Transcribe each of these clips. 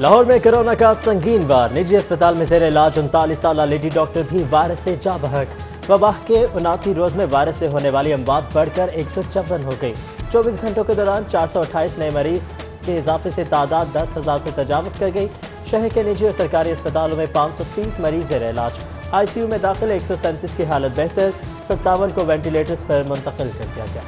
लाहौर में कोरोना का संगीन वार, निजी अस्पताल में जेर इलाज 39 साल लेडी डॉक्टर भी वायरस से जा बहक। वबा के 79 रोज में वायरस से होने वाली अमवात बढ़कर 154 हो गई। 24 घंटों के दौरान 428 नए मरीज के इजाफे से तादाद 10,000 से तजावज कर गई। शहर के निजी और सरकारी अस्पतालों में 530 मरीज जेर इलाज। ICU में दाखिल 137 की हालत बेहतर, 57 को वेंटिलेटर्स पर मुंतकिल कर दिया गया।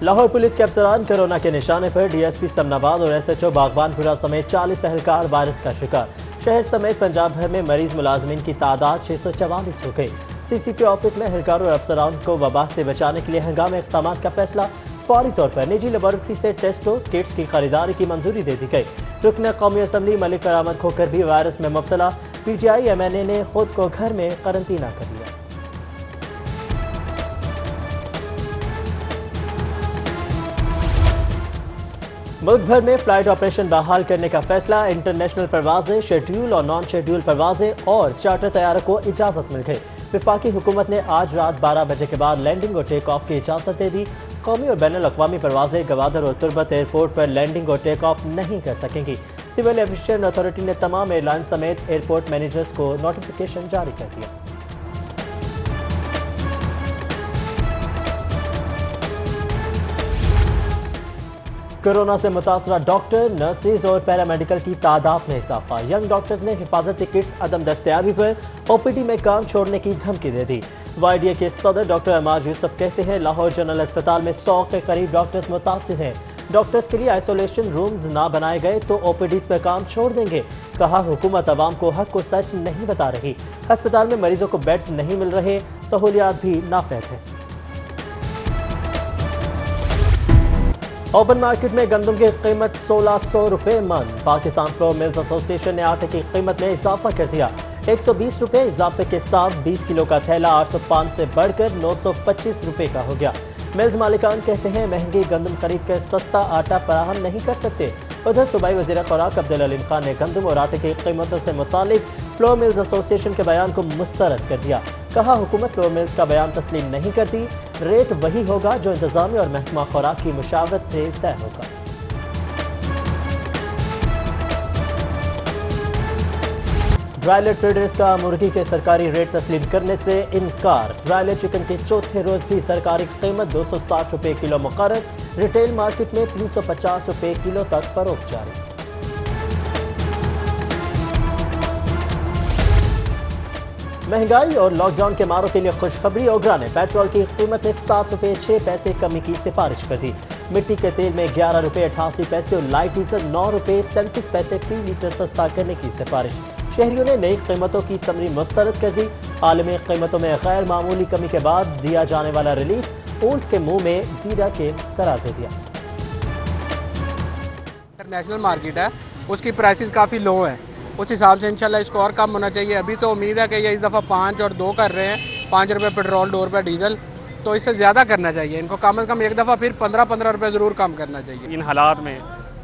लाहौर पुलिस के अफसरान कोरोना के निशाने पर। DSP समनाबाद और SHO बागबानपुरा समेत 40 एहलकार वायरस का शिकार। शहर समेत पंजाब भर में मरीज मुलाजमीन की तादाद 644 हो गई। CCP ऑफिस में एहलकारों और अफसरान को वबा से बचाने के लिए हंगामी इक़दाम का फैसला। फौरी तौर पर निजी लेबॉरेटरी से टेस्टों किट्स की खरीदारी की मंजूरी दे दी गई। रुकन कौमी असम्बली मलिक करामत खोकर भी वायरस में मुब्तला। PTI MNA ने खुद को घर में करंतना कर लिया। मुल्क भर में फ्लाइट ऑपरेशन बहाल करने का फैसला। इंटरनेशनल परवाजें, शेड्यूल और नॉन शेड्यूल परवाजें और चार्टर तैयारों को इजाजत मिल गई। वफाकी हुकूमत ने आज रात 12 बजे के बाद लैंडिंग और टेक ऑफ की इजाजत दे दी। कौमी और बैनुल अक़वामी परवाजें गवादर और तुर्बत एयरपोर्ट पर लैंडिंग और टेक ऑफ नहीं कर सकेंगी। सिविल एविएशन अथॉरिटी ने तमाम एयरलाइन समेत एयरपोर्ट मैनेजर्स को नोटिफिकेशन जारी कर दिया। कोरोना से मुतासरा डॉक्टर, नर्सेज और पैरामेडिकल की तादाद में इजाफा। यंग डॉक्टर्स ने हिफाजती किट्स अदम दस्तयाबी पर OPD में काम छोड़ने की धमकी दे दी। YDA के सदर डॉक्टर अमार यूसुफ कहते हैं लाहौर जनरल अस्पताल में 100 के करीब डॉक्टर्स मुतासिर हैं। डॉक्टर्स के लिए आइसोलेशन रूम्स ना बनाए गए तो OPDs पर काम छोड़ देंगे। कहा हुकूमत अवाम को हक को सच नहीं बता रही। अस्पताल में मरीजों को बेड्स नहीं मिल रहे, सहूलियात भी नाफैद हैं। ओपन मार्केट में गंदम की कीमत 1600 रुपये मन। पाकिस्तान फ्लोर मिल्स एसोसिएशन ने आटे की कीमत में इजाफा कर दिया। 120 रुपये इजाफे के साथ 20 किलो का थैला 805 से बढ़कर 925 रुपये का हो गया। मिल्स मालिकान कहते हैं महंगी गंदम खरीद कर सस्ता आटा फराहम नहीं कर सकते। उधर सूबाई वज़ीर खुराक अब्दुल अलीम खान ने गंदम और आटे की कीमतों से मुतालिक फ्लोर मिल्स एसोसिएशन के बयान को मुस्तरद कर दिया। कहा हुकूमत फ्लोर मिल्स का बयान तस्लीम नहीं करती। रेट वही होगा जो इंतजामी और महकमा खुराक की मुशावरत से तय होगा। ब्रायलर ट्रेडर्स का मुर्गी के सरकारी रेट तस्लीम करने से इनकार। ब्रायलर चिकन के चौथे रोज भी सरकारी कीमत 260 रुपये किलो मुकर्रर। रिटेल मार्केट में 350 रुपये किलो तक फरोख्त जारी। महंगाई और लॉकडाउन के मारों के लिए खुशखबरी। ओगरा ने पेट्रोल की कीमत में 7 रुपये 6 पैसे कमी की सिफारिश कर दी। मिट्टी के तेल में 11 रुपये 88 पैसे और लाइट डीजल 9 रुपये 37 पैसे फी लीटर सस्ता करने की सिफारिश। शहरियों ने नई कीमतों की समरी मुस्तरद कर दी। आलमी कीमतों में गैर मामूली कमी के बाद दिया जाने वाला रिलीफ ऊंट के मुंह में जीरा के करार दे दिया। इंटरनेशनल मार्केट है, उसकी प्राइसेस काफ़ी लो है। उस हिसाब से इंशाल्लाह इसको और कम होना चाहिए। अभी तो उम्मीद है कि ये इस दफ़ा 5 और 2 कर रहे हैं, 5 रुपये पेट्रोल 2 रुपये डीजल, तो इससे ज़्यादा करना चाहिए इनको। कम से कम एक दफ़ा फिर 15-15 रुपये ज़रूर कम करना चाहिए। इन हालात में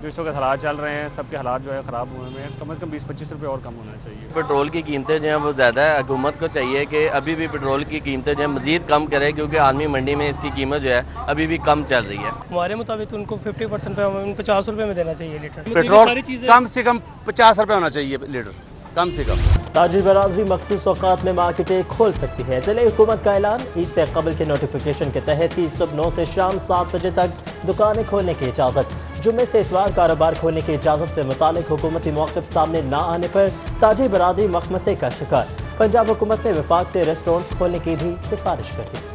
जो इस वक्त हालात चल रहे हैं, सबके हालात जो है ख़राब हुए हैं, कम से कम 20-25 रुपये और कम होना चाहिए। पेट्रोल की कीमतें जो हैं वो ज़्यादा है। हुकूमत को चाहिए कि अभी भी पेट्रोल की कीमतें जो है मज़ीद कम करे, क्योंकि आलमी मंडी में इसकी कीमत जो है अभी भी कम चल रही है। हमारे मुताबिक उनको 50% पे 50 रुपये में देना चाहिए लीटर। पेट्रोल कम से कम 50 रुपये होना चाहिए लीटर, कम से कम। ताजिर बरादरी मखसूस औकात में मार्केटें खोल सकती है। ज़िले हुकूमत का ऐलान। ईद से कबल के नोटिफिकेशन के तहत ही सुबह 9 से शाम 7 बजे तक दुकानें खोलने की इजाज़त। जुम्मे से इतवार कारोबार खोलने की इजाज़त से मुतालिक हुकूमती मौक़िफ़ सामने न आने पर ताजिर बरादरी मखमसे का शिकार। पंजाब हुकूमत ने वफाक से रेस्टोरेंट्स खोलने की भी सिफारिश कर दी।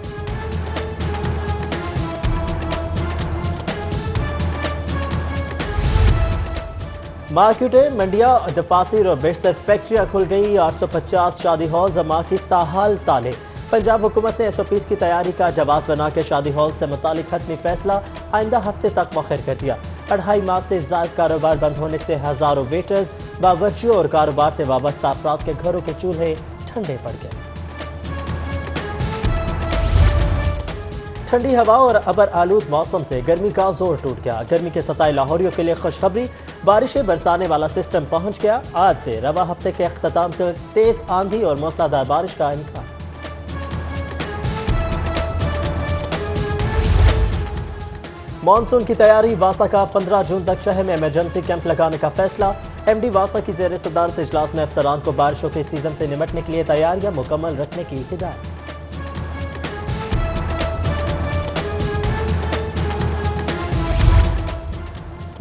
मार्केटें, मंडियाँ, दफातर और बेशतर फैक्ट्रियाँ खुल गई। 850 शादी हॉल जमा की ताहाल ताले। पंजाब हुकूमत ने SOPs की तैयारी का जवाब बना के शादी हॉल से मुतालिक हतमी फैसला आइंदा हफ्ते तक मौखर कर दिया। 2.5 माह से ज़ायद कारोबार बंद होने से हज़ारों वेटर्स, बावर्चियों और कारोबार से वाबस्ता अफराद के घरों के चूल्हे ठंडे पड़ गए। ठंडी हवा और अबर आलूद मौसम से गर्मी का जोर टूट गया। गर्मी के सताए लाहौरियों के लिए खुशखबरी, बारिशें बरसाने वाला सिस्टम पहुंच गया। आज से रवा हफ्ते के अख्ताम तक तेज आंधी और मूसलाधार बारिश का इम्कान। मानसून की तैयारी, वासा का 15 जून तक शहर में इमरजेंसी कैंप लगाने का फैसला। एमडी वासा की ज़ेर सदारत इजलास में अफसरान को बारिशों के सीजन से निपटने के लिए तैयारियां मुकम्मल रखने की हिदायत।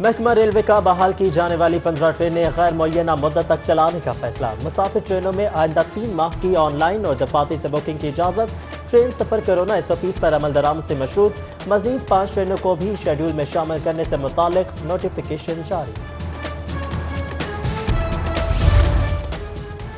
महकमा रेलवे का बहाल की जाने वाली 15 ट्रेनें गैर मुअय्यना मुद्दत तक चलाने का फैसला। मुसाफिर ट्रेनों में आइंदा 3 माह की ऑनलाइन और दफाती से बुकिंग की इजाज़त। ट्रेन सफर कोरोना SOPs पर अमल दरामद से मशरूत। मजीद 5 ट्रेनों को भी शेड्यूल में शामिल करने से मुतालिक नोटिफिकेशन जारी।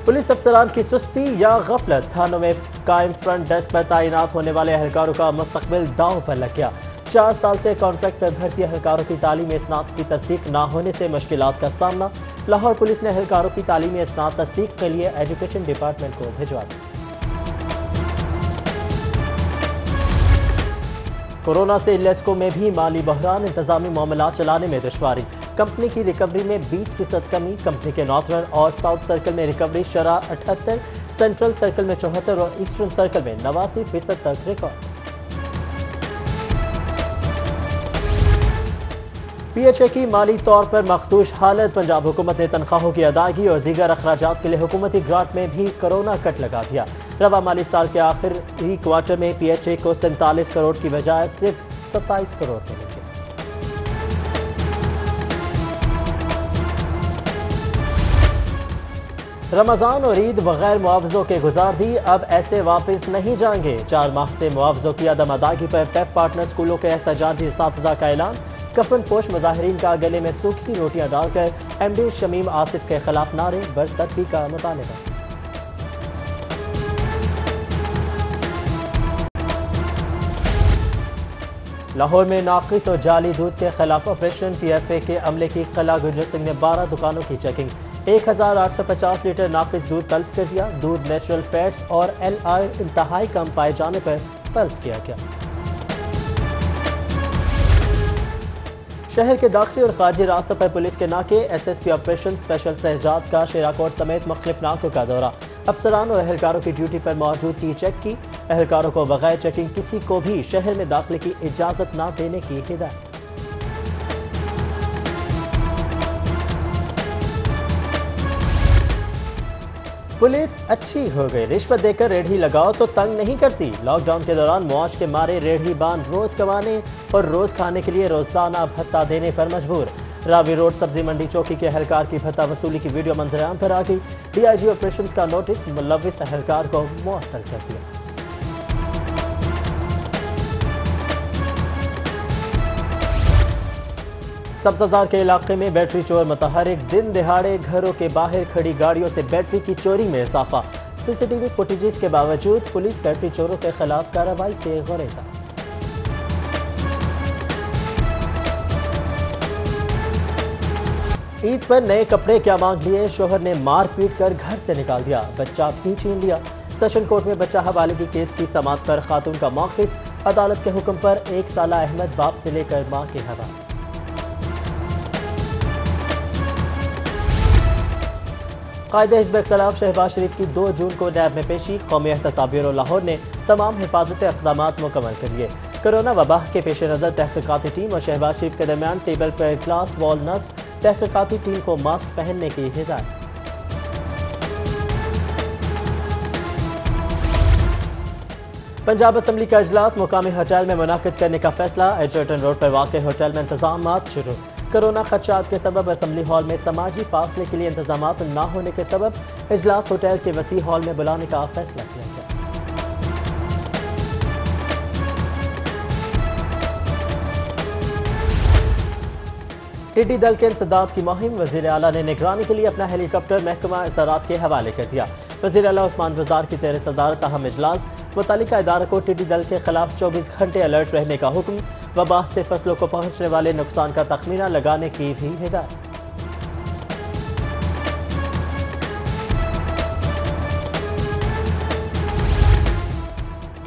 पुलिस अफसरान की सुस्ती या गफलत, थानों में कायम फ्रंट डेस्क पर तैनात होने वाले एहलकारों का मुस्तकबिल दांव पर लग गया। 4 साल से कॉन्ट्रैक्ट पर भर्ती एहलकारों की तालीमी इसनाद की तस्दीक न होने से मुश्किलात का सामना। लाहौर पुलिस ने एहलकारों की तालीमी इसनाद तस्दीक के लिए एजुकेशन डिपार्टमेंट को भिजवा दिया। कोरोना से लेस्को में भी माली बहरान, इंतजामी मामला चलाने में दुश्वारी। कंपनी की रिकवरी में 20% कमी। कंपनी के नॉर्थर्न और साउथ सर्कल में रिकवरी शरह 78, सेंट्रल सर्कल में 74 और ईस्टर्न सर्कल में 89% तक रिकॉर्ड। PHA की माली तौर पर मखदूश हालत, पंजाब हुकूमत ने तनख्वाहों की अदायगी और दीगर अखराजात के लिए हुकूमती ग्रांट में भी कोरोना कट लगा दिया। रवा माली साल के आखिरी क्वार्टर में PHA को 47 करोड़ की बजाय सिर्फ 27 करोड़ मिलेंगे। रमजान और ईद बगैर मुआवजों के गुजार दी, अब ऐसे वापस नहीं जाएंगे। 4 माह से मुआवजों की अदम अदायगी पर पेप पार्टनर स्कूलों के एहतजाजी असातिज़ा का ऐलान। कफन पोश मुजाहिरीन का गले में सूखी रोटियां डालकर MD शमीम आसिफ के खिलाफ नारे, बरतरफी का मुतालबा। लाहौर में नाकिस और जाली दूध के खिलाफ ऑपरेशन। PFA के अमले की कला गुजर सिंह ने 12 दुकानों की चेकिंग। 1850 लीटर नाकिस दूध तल्फ कर दिया। दूध नेचुरल फैट्स और LI इंतहाई कम पाए जाने पर तल्फ किया गया। शहर के दाखिली और खारजी रास्तों पर पुलिस के नाके। SSP ऑपरेशन स्पेशल शहजाद का शेराकोट समेत मुख्तलिफ नाकों का दौरा। अफसरान और एहलकारों की ड्यूटी पर मौजूदगी चेक की। एहलकारों को बगैर चेकिंग किसी को भी शहर में दाखिले की इजाज़त न देने की हिदायत। पुलिस अच्छी हो गई, रिश्वत देकर रेढ़ी लगाओ तो तंग नहीं करती। लॉकडाउन के दौरान मौज के मारे रेढ़ी बांध रोज कमाने और रोज खाने के लिए रोजाना भत्ता देने पर मजबूर। रावी रोड सब्जी मंडी चौकी के एहलकार की भत्ता वसूली की वीडियो मंजरेआम पर आ गई। DIG ऑपरेशंस का नोटिस मुलविस एहलकार को मुअत्तल कर दिया। सब्ज़ाजार के इलाके में बैटरी चोर मतहरिक, दिन दिहाड़े घरों के बाहर खड़ी गाड़ियों से बैटरी की चोरी में इजाफा। CCTV फुटेजेस के बावजूद पुलिस बैटरी चोरों के खिलाफ कार्रवाई से गुरेजा। ईद पर नए कपड़े क्या मांग लिए, शोहर ने मार पीट कर घर से निकाल दिया, बच्चा भी छीन लिया। सेशन कोर्ट में बच्चा हवाले केस की समाअत पर खातून का मौक़िफ़। अदालत के हुक्म पर 1 साला अहमद बाप से लेकर मां के हवाले। कायदे हिज़्ब इख्तिलाफ शहबाज शरीफ की 2 जून को नैब में पेशी। कौमी एहतसाब ब्यूरो लाहौर ने तमाम हिफाजती इक़दामात मुकम्मल कर लिए। कोरोना वबा के पेश नज़र तहक़ीक़ाती टीम और शहबाज शरीफ के दरमियान टेबल पर ग्लास वॉल नस्ब। तहक़ीक़ाती टीम को मास्क पहनने की हिदायत। पंजाब असम्बली का इजलास मुकामी होटल में मुनाकिद करने का फैसला। एडजर्टन रोड पर वाक़ होटल में इंतजामात शुरू। कोरोना खदशात के सबब असम्बली हॉल में समाजी फासले के लिए इंतजामात न होने के सबब इजलास होटल के वसी हॉल में बुलाने का फैसला किया गया। टिड्डी दल के इंसदाद की मुहिम, वज़ीर आला ने निगरानी के लिए अपना हेलीकॉप्टर महकमा इज़ारात के हवाले कर दिया। वज़ीर आला उस्मान वज़ार की ज़ेर सदारत अहम इजलास। मुतल्लिका इदारों को टिड्डी दल के खिलाफ 24 घंटे अलर्ट रहने का हुक्म। वबा से फसलों को पहुंचने वाले नुकसान का तखमीना लगाने की भी हिदायत।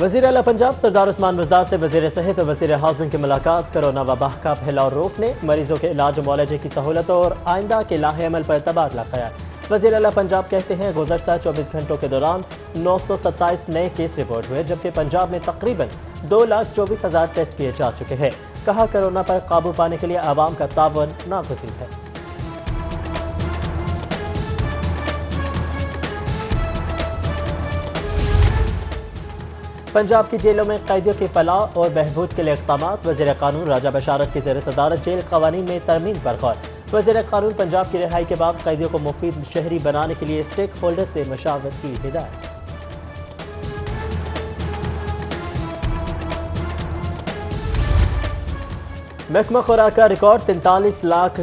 वज़ीर आला पंजाब सरदार उस्मान वज़ार से वज़ीर सेहत और वज़ीर हाउसिंग की मुलाकात। कोरोना वबा का फैलाव रोकने, मरीजों के इलाज और मुआलजे की सहूलतों और आइंदा के लाहे अमल पर तबादला ख्याल। वज़ीर आला पंजाब कहते हैं गुज़श्ता 24 घंटों के दौरान 927 नए केस रिपोर्ट हुए, जबकि पंजाब में तकरीबन 2,24,000 टेस्ट किए जा चुके हैं। कहा, कोरोना पर काबू पाने के लिए आवाम का ताउन नागुज़ीर है। पंजाब की जेलों में कैदियों की फलाह और बहबूद के लिए इक़दामात। वज़ीर क़ानून राजा बशारत की ज़ेर सदारत जेल क़वानीन में तरमीम पर गौर। वज़ीर क़ानून पंजाब की रिहाई के बाद कैदियों को मुफीद शहरी बनाने के लिए स्टेक होल्डर से मशावरत की हिदायत। महकमा खुराक का रिकॉर्ड 43 लाख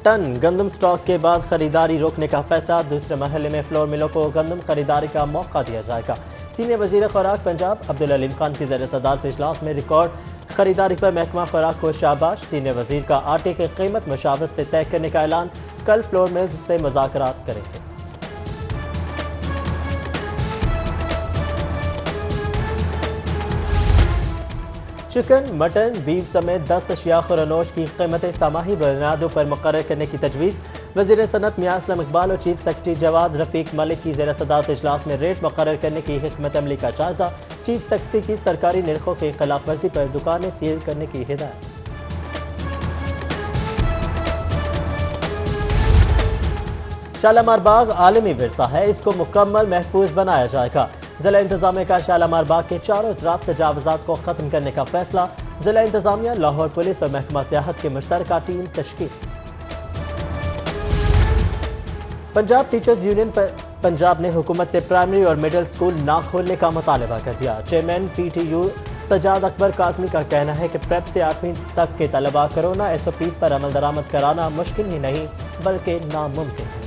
टन गंदम स्टॉक के बाद खरीदारी रोकने का फैसला। दूसरे मरहले में फ्लोर मिलों को गंदम खरीदारी का मौका दिया जाएगा। सीनियर वज़ीर खुराक पंजाब अब्दुल अलीम खान की ज़ेर सदारत इजलास में रिकॉर्ड खरीदारी पर महकमा खुराक को शाबाश। सीनियर वज़ीर का आटे की कीमत मशावरत से तय करने का ऐलान। कल फ्लोर मिल्स से मुज़ाकरात करेंगे। चिकन, मटन, बीफ समेत 10 अशिया खुरनोश की कीमतें समाही बुनियादों पर मुकर्रर करने की तजवीज़। वज़ीर सनत मियां असलम इकबाल और चीफ सेक्रेटरी जवाद रफ़ीक मलिक की ज़ेर सदारत इजलास में रेट मुकर्रर करने की हिकमत अमली का जायज़ा। चीफ सेक्रेटरी की सरकारी निर्खों की खिलाफ वर्जी पर दुकानें सील करने की हिदायत। शालामार बाग आलमी विरसा है, इसको मुकम्मल महफूज बनाया जाएगा। जिला इंतजामिया का शालामार बाग के चारों तरफ तजावुज़ात को खत्म करने का फैसला। जिला इंतजामिया, लाहौर पुलिस और महकमा सियाहत की मुश्तरका टीम तश्कील। पंजाब टीचर्स यूनियन पंजाब ने हुकूमत से प्राइमरी और मिडिल स्कूल ना खोलने का मुतालबा कर दिया। चेयरमैन PTU सजाद अकबर काज़मी का कहना है कि प्रेप से 8वीं तक के तलबा कोरोना SOPs पर अमल दरामद कराना मुश्किल ही नहीं बल्कि नामुमकिन है।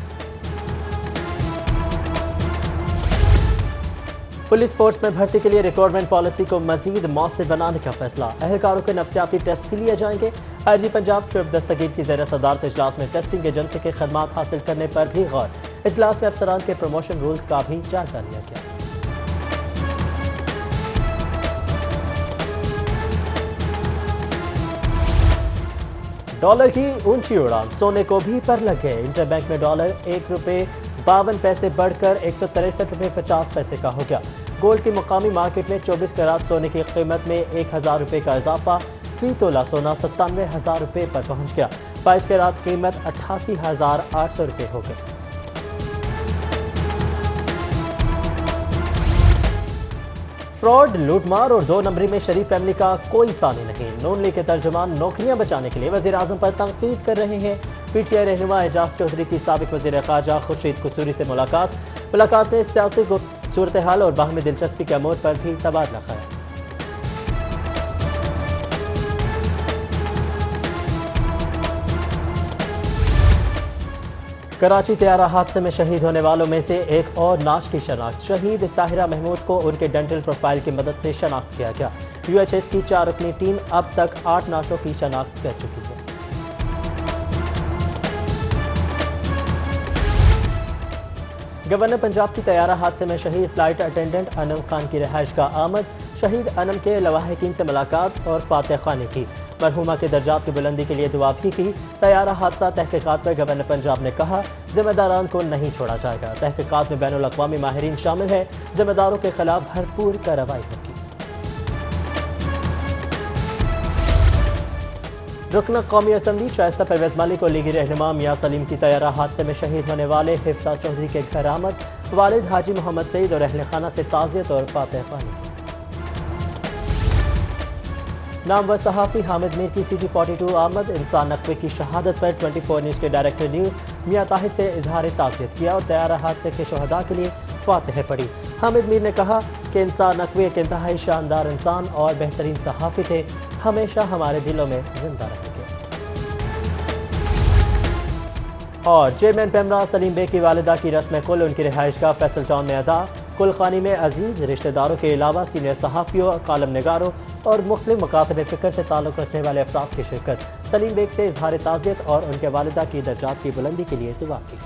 पुलिस फोर्स में भर्ती के लिए रिक्रूटमेंट पॉलिसी को मजीद मौसर बनाने का फैसला। अहलकारों के नफ्सियाती टेस्ट भी लिए जाएंगे। IG पंजाब शुएब दस्तगीर की ज़ेर सदारत इजलास में टेस्टिंग एजेंसी के खदमात हासिल करने पर भी गौर। इजलास में अफसरान के प्रमोशन रूल्स का भी जायजा लिया गया। डॉलर की ऊंची उड़ान, सोने को भी पर लग गए। इंटरबैंक में डॉलर ₹1.52 बढ़कर 163 रुपये 50 पैसे का हो गया। गोल्ड की मुकामी मार्केट में 24 कैरात सोने की कीमत में 1000 रुपये का इजाफा। फी तोला सोना 97,000 रुपये पर पहुंच गया। 22 कैरात कीमत 88,800 रुपये हो गई। फ्रॉड, लूटमार और 2 नंबरी में शरीफ फैमिली का कोई सानी नहीं। नून लीग के तर्जुमान नौकरियां बचाने के लिए वज़ीर आज़म पर तनकीद कर रहे हैं। PTI रहनुमा एजाज चौधरी की साबिक वज़ीर ख़ारजा खुर्शीद कसूरी से मुलाकात में सियासी सूरत हाल और बाहमी दिलचस्पी के अमूर पर भी तबादला ख्याल। कराची तैयारा हादसे में शहीद होने वालों में से एक और नाश की शनाख्त। शहीद ताहिरा महमूद को उनके डेंटल प्रोफाइल की मदद से शनाख्त किया गया। UHS की 4 रुकनी टीम अब तक 8 नाशों की शनाख्त कर चुकी है। गवर्नर पंजाब की तैयारा हादसे में शहीद फ्लाइट अटेंडेंट अनम खान की रिहाइश का आमद। शहीद अनम के लवाहिकीन से मुलाकात और फातह खानी की। मरहुमा के दर्जात की बुलंदी के लिए दुआ भी की। तैयारा हादसा तहकीकात पर गवर्नर पंजाब ने कहा, जिम्मेदारान को नहीं छोड़ा जाएगा। तहकीकात में बैनुल अक़वामी माहिरीन शामिल है। जिम्मेदारों के खिलाफ भरपूर कार्रवाई होगी। रुकन कौमी असम्बली शाइस्ता परवेज़ माली को लीगी रहनुमा मियां सलीम की तैयारा हादसे में शहीद होने वाले हिफ्सा चौधरी के घर आमद। वालिद हाजी मोहम्मद सईद और अहल खाना से ताज़ियत और फातह खानी। नामवर सहाफ़ी हामिद मीर की CT 42 आमद। इंसान नकवी की शहादत पर 24 न्यूज़ के डायरेक्टर न्यूज़ मियां ताहिर से इजहार ताज़ियत किया और तैयारा हादसे के शहदा के लिए फातह पढ़ी। हामिद मीर ने कहा कि इंसान नकवी एक इंतहाई शानदार इंसान और बेहतरीन सहाफ़ी थे, हमेशा हमारे दिलों में जिंदा रहेंगे। और चेयरमैन पेमरा सलीम बेग की वालिदा की रस्म कुल उनकी रिहाइश का फैसल टाउन में अदा। कुलखानी में अजीज रिश्तेदारों के अलावा सीनियर सहाफ़ियों, कालम निगारों और मुख्तलिफ मकातब फ़िक्र से ताल्लुक़ रखने वाले अफराद की शिरकत। सलीम बेग से इजहार ताज़ियत और उनके वालिदा की दर्जात की बुलंदी के लिए दुआ की।